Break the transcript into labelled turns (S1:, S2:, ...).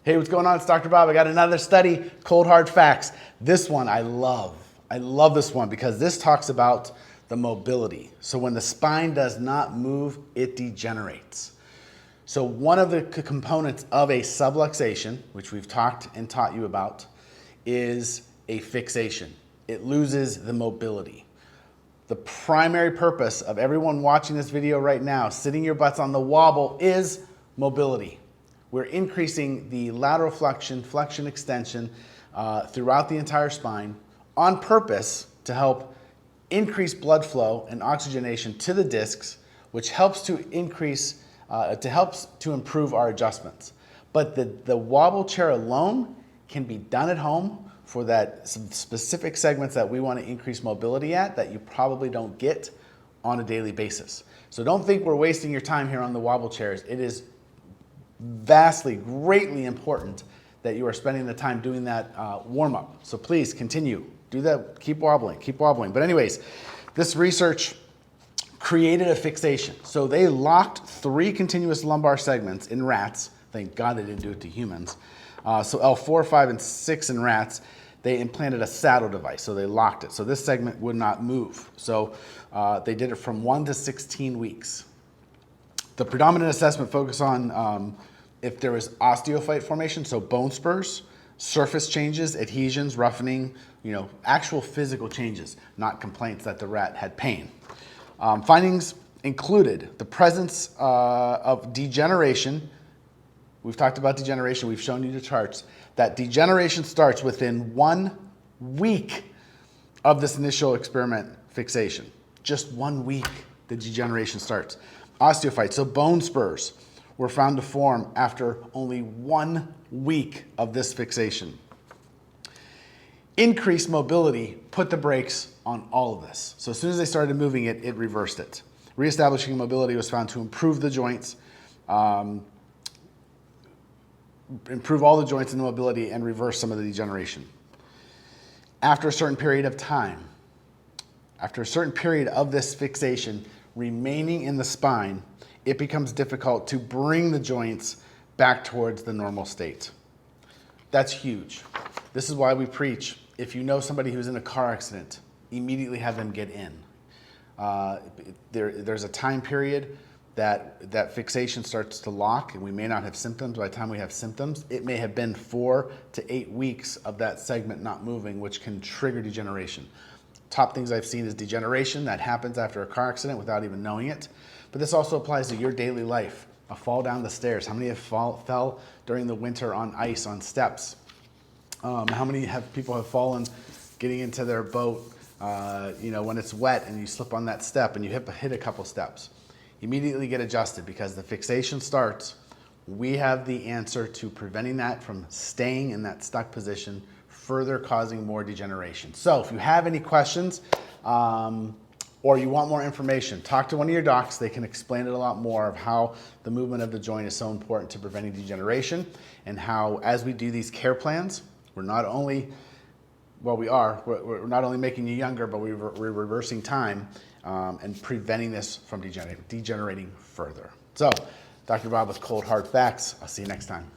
S1: Hey, what's going on? It's Dr. Bob. I got another study, cold hard facts. This one I love. I love this one because this talks about the mobility. So when the spine does not move, it degenerates. So one of the components of a subluxation, which we've talked and taught you about, is a fixation. It loses the mobility. The primary purpose of everyone watching this video right now, sitting your butts on the wobble, is mobility. We're increasing the lateral flexion, extension throughout the entire spine on purpose to help increase blood flow and oxygenation to the discs, which helps to improve our adjustments. But the wobble chair alone can be done at home for some specific segments that we want to increase mobility at that you probably don't get on a daily basis. So don't think we're wasting your time here on the wobble chairs. It is vastly, greatly important that you are spending the time doing that warm-up. So please continue, do that, keep wobbling. But anyways, this research created a fixation. So they locked 3 continuous lumbar segments in rats. Thank God they didn't do it to humans. So L4, 5, and 6 in rats, they implanted a saddle device. So they locked it. So this segment would not move. So they did it from 1 to 16 weeks. The predominant assessment focused on if there was osteophyte formation, so bone spurs, surface changes, adhesions, roughening, actual physical changes, not complaints that the rat had pain. Findings included the presence of degeneration. We've talked about degeneration. We've shown you the charts. That degeneration starts within 1 week of this initial experiment fixation. Just 1 week, the degeneration starts. Osteophytes, so bone spurs, were found to form after only 1 week of this fixation. Increased mobility put the brakes on all of this. So as soon as they started moving it, it reversed it. Reestablishing mobility was found to improve the joints, improve all the joints and the mobility, and reverse some of the degeneration. After a certain period of time, after a certain period of this fixation remaining in the spine, it becomes difficult to bring the joints back towards the normal state. That's huge. This is why we preach, if you know somebody who's in a car accident, immediately have them get in. There's a time period that fixation starts to lock, and we may not have symptoms. By the time we have symptoms, it may have been 4 to 8 weeks of that segment not moving, which can trigger degeneration. Top things I've seen is degeneration that happens after a car accident without even knowing it. But this also applies to your daily life. A fall down the stairs. How many have fell during the winter on ice, on steps? How many people have fallen getting into their boat, when it's wet and you slip on that step and you hit a couple steps? Immediately get adjusted because the fixation starts. We have the answer to preventing that from staying in that stuck position, further causing more degeneration. So if you have any questions or you want more information, talk to one of your docs. They can explain it a lot more of how the movement of the joint is so important to preventing degeneration, and how as we do these care plans, we're not only making you younger, but we're reversing time and preventing this from degenerating further. So, Dr. Bob with Cold Hard Facts. I'll see you next time.